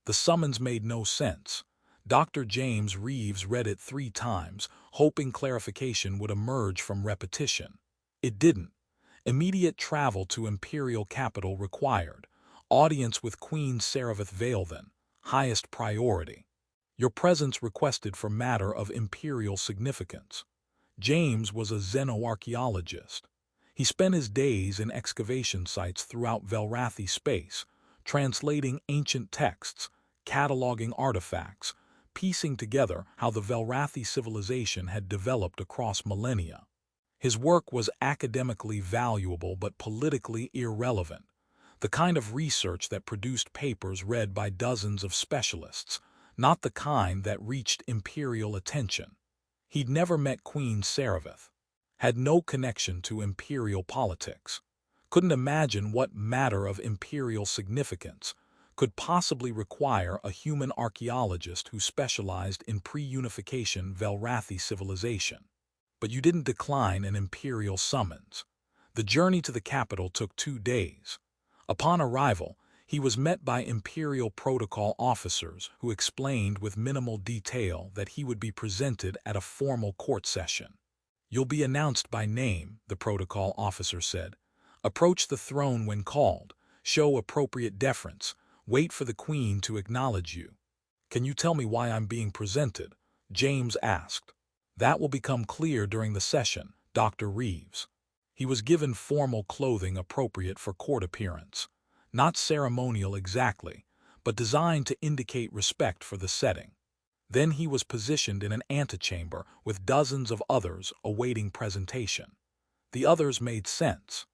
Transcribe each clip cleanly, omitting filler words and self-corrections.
The summons made no sense. Dr. James Reeves read it 3 times, hoping clarification would emerge from repetition. It didn't. Immediate travel to Imperial Capital required. Audience with Queen Seriveth Vailthan. Highest priority. Your presence requested for matter of imperial significance. James was a xenoarchaeologist. He spent his days in excavation sites throughout Velrathi space, translating ancient texts, cataloging artifacts, piecing together how the Velrathi civilization had developed across millennia. His work was academically valuable but politically irrelevant, the kind of research that produced papers read by dozens of specialists, not the kind that reached imperial attention. He'd never met Queen Seriveth, had no connection to imperial politics, couldn't imagine what matter of imperial significance could possibly require a human archaeologist who specialized in pre-unification Velrathi civilization. But you didn't decline an imperial summons. The journey to the capital took 2 days. Upon arrival, he was met by imperial protocol officers who explained with minimal detail that he would be presented at a formal court session. "You'll be announced by name," the protocol officer said. "Approach the throne when called, show appropriate deference, wait for the queen to acknowledge you." "Can you tell me why I'm being presented?" James asked. "That will become clear during the session, Dr. Reeves." He was given formal clothing appropriate for court appearance. Not ceremonial exactly, but designed to indicate respect for the setting. Then he was positioned in an antechamber with dozens of others awaiting presentation. The others made sense.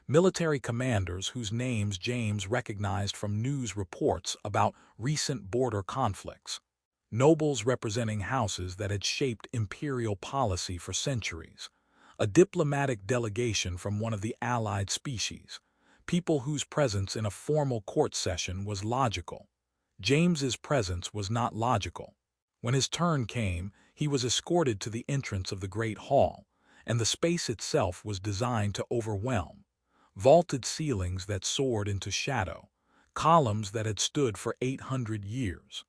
Military commanders whose names James recognized from news reports about recent border conflicts. Nobles representing houses that had shaped imperial policy for centuries. A diplomatic delegation from one of the allied species. People whose presence in a formal court session was logical. James's presence was not logical. When his turn came, he was escorted to the entrance of the Great Hall, and the space itself was designed to overwhelm. Vaulted ceilings that soared into shadow, columns that had stood for 800 years.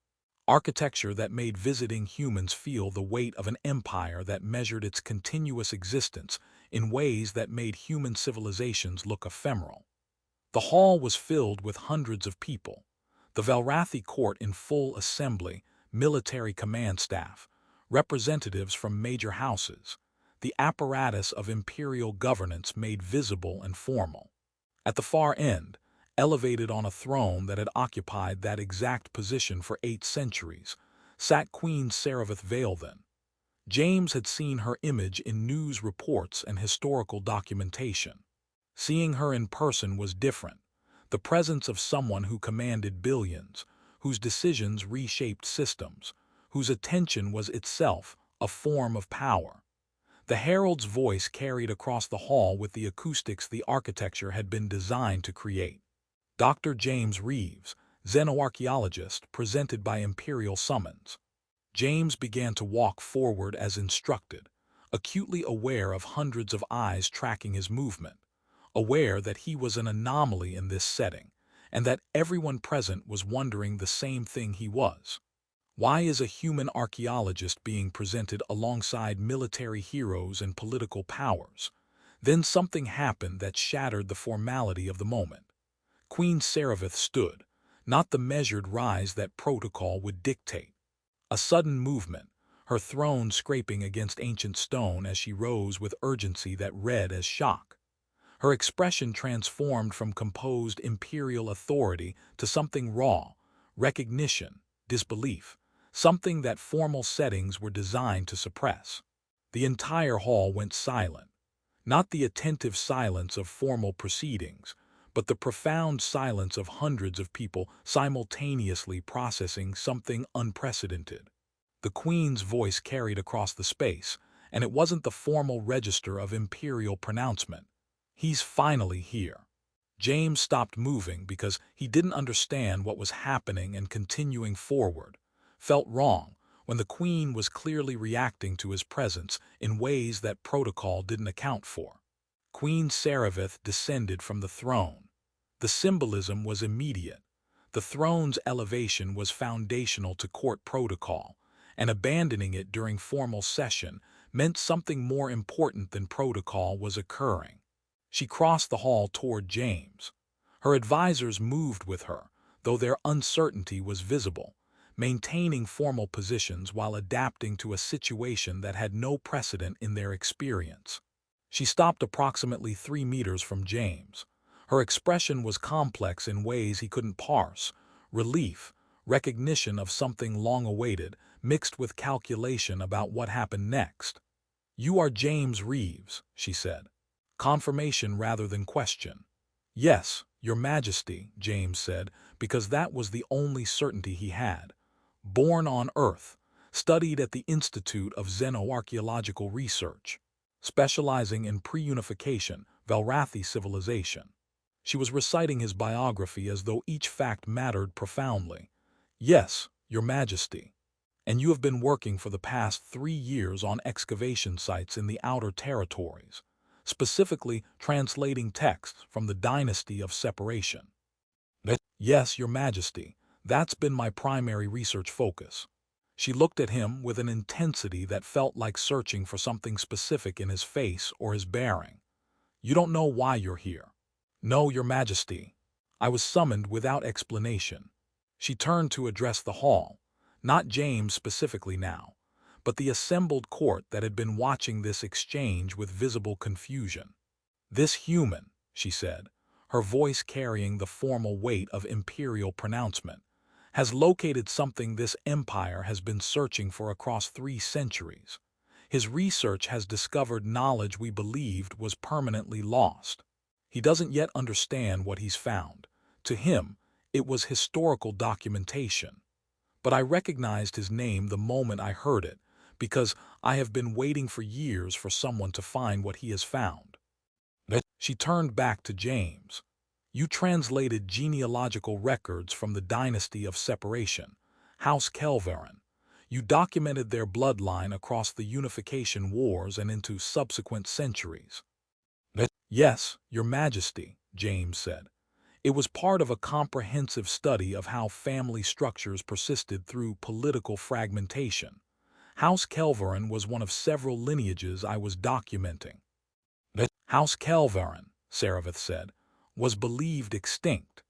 Architecture that made visiting humans feel the weight of an empire that measured its continuous existence in ways that made human civilizations look ephemeral. The hall was filled with hundreds of people. The Velrathi court in full assembly, military command staff, representatives from major houses, the apparatus of imperial governance made visible and formal. At the far end, elevated on a throne that had occupied that exact position for 8 centuries, sat Queen Seriveth Vailthan. James had seen her image in news reports and historical documentation. Seeing her in person was different. The presence of someone who commanded billions, whose decisions reshaped systems, whose attention was itself a form of power. The herald's voice carried across the hall with the acoustics the architecture had been designed to create. Dr. James Reeves, xenoarchaeologist, presented by Imperial summons. James began to walk forward as instructed, acutely aware of hundreds of eyes tracking his movement, aware that he was an anomaly in this setting, and that everyone present was wondering the same thing he was. Why is a human archaeologist being presented alongside military heroes and political powers? Then something happened that shattered the formality of the moment. Queen Seriveth stood, not the measured rise that protocol would dictate. A sudden movement, her throne scraping against ancient stone as she rose with urgency that read as shock. Her expression transformed from composed imperial authority to something raw, recognition, disbelief, something that formal settings were designed to suppress. The entire hall went silent, not the attentive silence of formal proceedings, but the profound silence of hundreds of people simultaneously processing something unprecedented. The Queen's voice carried across the space, and it wasn't the formal register of imperial pronouncement. "He's finally here." James stopped moving because he didn't understand what was happening, and continuing forward felt wrong when the Queen was clearly reacting to his presence in ways that protocol didn't account for. Queen Seriveth descended from the throne. The symbolism was immediate. The throne's elevation was foundational to court protocol, and abandoning it during formal session meant something more important than protocol was occurring. She crossed the hall toward James. Her advisors moved with her, though their uncertainty was visible, maintaining formal positions while adapting to a situation that had no precedent in their experience. She stopped approximately 3 meters from James. Her expression was complex in ways he couldn't parse: relief, recognition of something long awaited, mixed with calculation about what happened next. "You are James Reeves," she said. Confirmation rather than question. "Yes, Your Majesty," James said, because that was the only certainty he had. "Born on Earth, studied at the Institute of Xenoarchaeological Research, specializing in pre-unification, Velrathi civilization." She was reciting his biography as though each fact mattered profoundly. "Yes, Your Majesty. And you have been working for the past 3 years on excavation sites in the outer territories, specifically translating texts from the Dynasty of Separation." "Yes, Your Majesty. That's been my primary research focus." She looked at him with an intensity that felt like searching for something specific in his face or his bearing. "You don't know why you're here." "No, Your Majesty. I was summoned without explanation." She turned to address the hall, not James specifically now, but the assembled court that had been watching this exchange with visible confusion. "This human," she said, her voice carrying the formal weight of imperial pronouncement, "has located something this empire has been searching for across 3 centuries. His research has discovered knowledge we believed was permanently lost. He doesn't yet understand what he's found. To him, it was historical documentation. But I recognized his name the moment I heard it, because I have been waiting for years for someone to find what he has found." She turned back to James. "You translated genealogical records from the Dynasty of Separation, House Kel'varen. You documented their bloodline across the Unification Wars and into subsequent centuries." "Yes, Your Majesty," James said. "It was part of a comprehensive study of how family structures persisted through political fragmentation. House Kel'varen was one of several lineages I was documenting." "House Kel'varen," Seriveth said, "was believed extinct.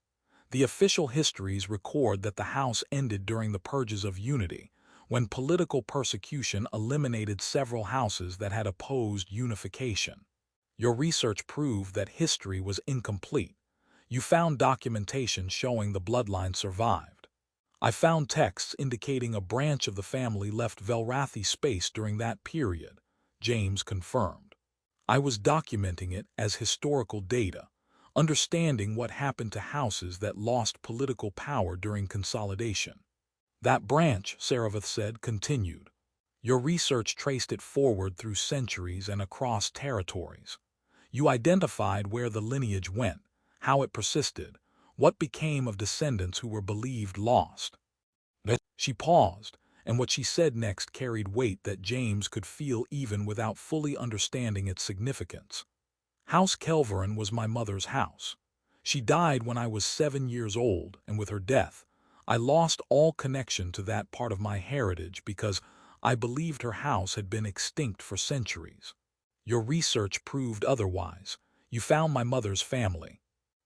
The official histories record that the house ended during the Purges of Unity, when political persecution eliminated several houses that had opposed unification. Your research proved that history was incomplete. You found documentation showing the bloodline survived. I found texts indicating a branch of the family left Velrathi space during that period," James confirmed. "I was documenting it as historical data, understanding what happened to houses that lost political power during consolidation." "That branch," Seriveth said, continued. "Your research traced it forward through centuries and across territories. You identified where the lineage went, how it persisted, what became of descendants who were believed lost." She paused, and what she said next carried weight that James could feel even without fully understanding its significance. "House Kel'varen was my mother's house. She died when I was 7 years old, and with her death, I lost all connection to that part of my heritage because I believed her house had been extinct for centuries. Your research proved otherwise. You found my mother's family."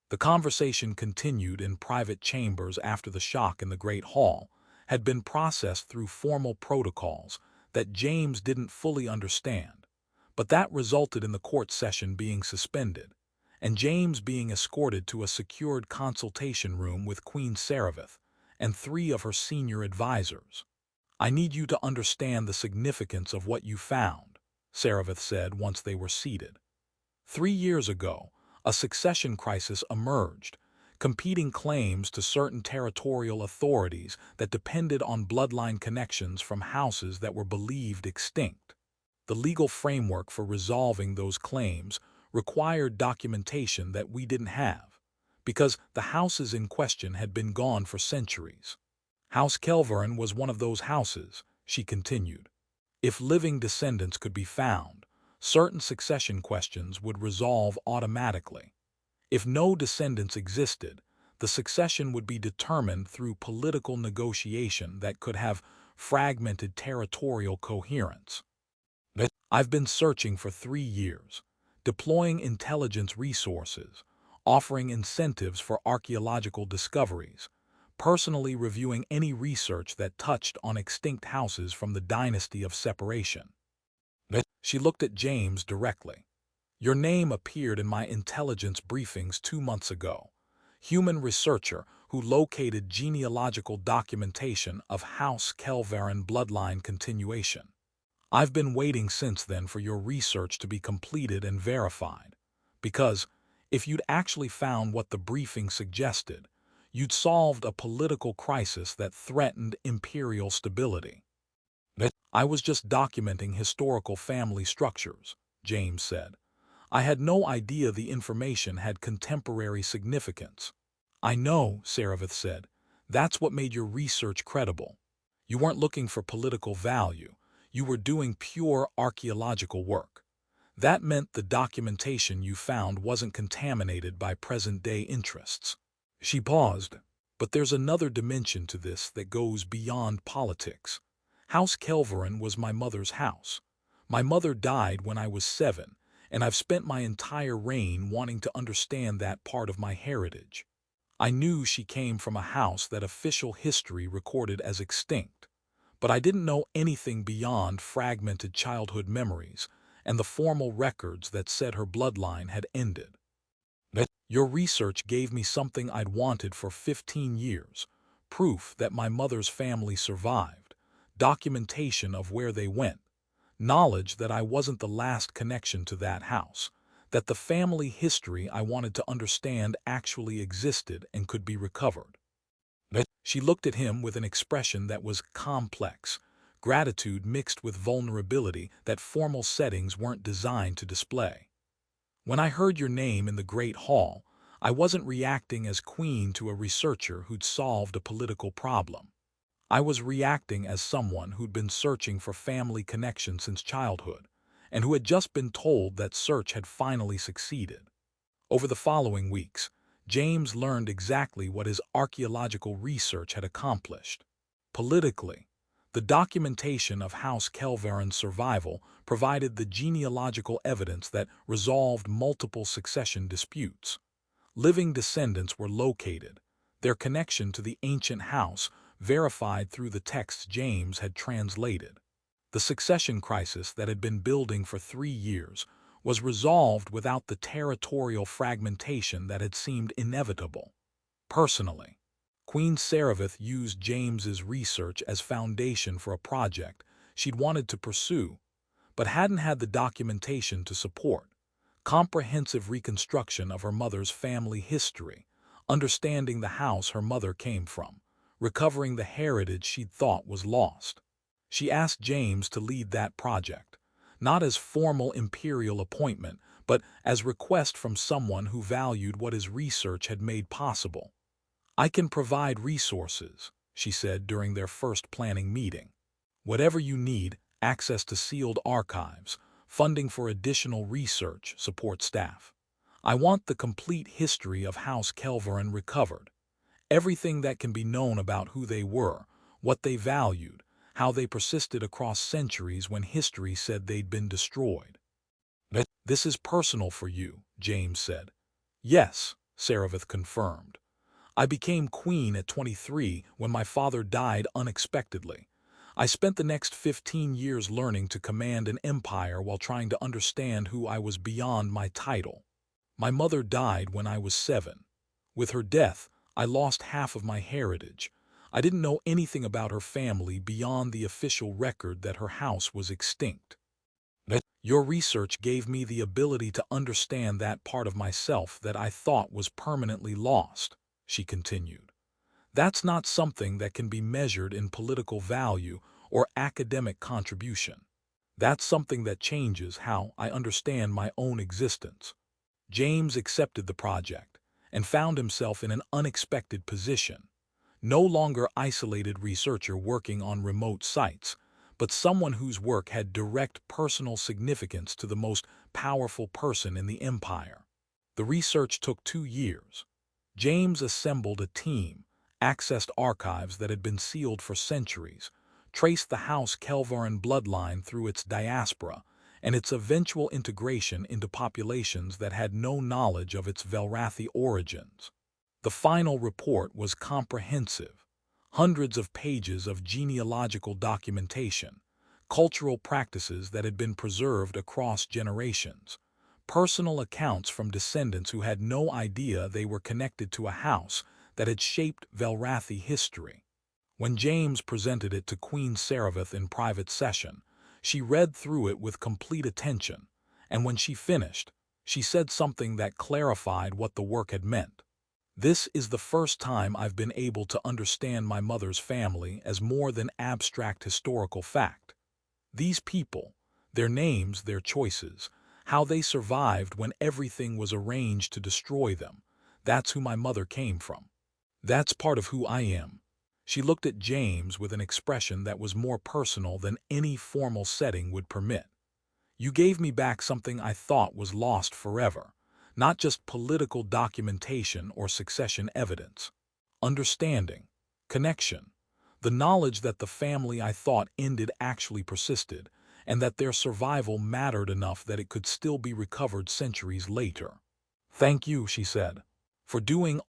The conversation continued in private chambers after the shock in the Great Hall had been processed through formal protocols that James didn't fully understand, but that resulted in the court session being suspended, and James being escorted to a secured consultation room with Queen Seriveth and 3 of her senior advisors. "I need you to understand the significance of what you found," Seriveth said once they were seated. 3 years ago, a succession crisis emerged, competing claims to certain territorial authorities that depended on bloodline connections from houses that were believed extinct. The legal framework for resolving those claims required documentation that we didn't have, because the houses in question had been gone for centuries. "House Kel'varen was one of those houses," she continued. "If living descendants could be found, certain succession questions would resolve automatically. If no descendants existed, The succession would be determined through political negotiation that could have fragmented territorial coherence. I've been searching for 3 years, deploying intelligence resources, offering incentives for archaeological discoveries, personally reviewing any research that touched on extinct houses from the Dynasty of Separation. She looked at James directly. Your name appeared in my intelligence briefings 2 months ago. Human researcher who located genealogical documentation of House Kelvaren bloodline continuation. I've been waiting since then for your research to be completed and verified, because if you'd actually found what the briefing suggested, you'd solved a political crisis that threatened imperial stability. I was just documenting historical family structures, James said. I had no idea the information had contemporary significance. I know, Seriveth said. That's what made your research credible. You weren't looking for political value. You were doing pure archaeological work. That meant the documentation you found wasn't contaminated by present-day interests. She paused. But there's another dimension to this that goes beyond politics. House Kelveren was my mother's house. My mother died when I was 7, and I've spent my entire reign wanting to understand that part of my heritage. I knew she came from a house that official history recorded as extinct, but I didn't know anything beyond fragmented childhood memories and the formal records that said her bloodline had ended. Your research gave me something I'd wanted for 15 years, proof that my mother's family survived, documentation of where they went, knowledge that I wasn't the last connection to that house, that the family history I wanted to understand actually existed and could be recovered. She looked at him with an expression that was complex, gratitude mixed with vulnerability that formal settings weren't designed to display. When I heard your name in the Great Hall, I wasn't reacting as queen to a researcher who'd solved a political problem. I was reacting as someone who'd been searching for family connection since childhood, and who had just been told that search had finally succeeded. Over the following weeks, James learned exactly what his archaeological research had accomplished. Politically, the documentation of House Kel'varen's survival provided the genealogical evidence that resolved multiple succession disputes. Living descendants were located, their connection to the ancient house verified through the texts James had translated. The succession crisis that had been building for 3 years was resolved without the territorial fragmentation that had seemed inevitable. Personally, Queen Seriveth used James's research as foundation for a project she'd wanted to pursue, but hadn't had the documentation to support. Comprehensive reconstruction of her mother's family history, understanding the house her mother came from, recovering the heritage she'd thought was lost. She asked James to lead that project, not as formal imperial appointment, but as request from someone who valued what his research had made possible. I can provide resources, she said during their first planning meeting. Whatever you need, access to sealed archives, funding for additional research, support staff. I want the complete history of House Kelveren recovered. Everything that can be known about who they were, what they valued, how they persisted across centuries when history said they'd been destroyed. This is personal for you, James said. Yes, Seriveth confirmed. I became queen at 23 when my father died unexpectedly. I spent the next 15 years learning to command an empire while trying to understand who I was beyond my title. My mother died when I was 7. With her death, I lost half of my heritage. I didn't know anything about her family beyond the official record that her house was extinct. Your research gave me the ability to understand that part of myself that I thought was permanently lost, she continued. That's not something that can be measured in political value or academic contribution. That's something that changes how I understand my own existence. James accepted the project and found himself in an unexpected position. No longer isolated researcher working on remote sites, but someone whose work had direct personal significance to the most powerful person in the empire. The research took 2 years. James assembled a team, accessed archives that had been sealed for centuries, traced the House Kelvaren bloodline through its diaspora and its eventual integration into populations that had no knowledge of its Velrathi origins. The final report was comprehensive. Hundreds of pages of genealogical documentation, cultural practices that had been preserved across generations, personal accounts from descendants who had no idea they were connected to a house that had shaped Velrathi history. When James presented it to Queen Seriveth in private session, she read through it with complete attention, and when she finished, she said something that clarified what the work had meant. "This is the first time I've been able to understand my mother's family as more than abstract historical fact. These people, their names, their choices, how they survived when everything was arranged to destroy them, that's who my mother came from. That's part of who I am." She looked at James with an expression that was more personal than any formal setting would permit. "You gave me back something I thought was lost forever, not just political documentation or succession evidence. Understanding, connection, the knowledge that the family I thought ended actually persisted, and that their survival mattered enough that it could still be recovered centuries later. Thank you," she said, "for doing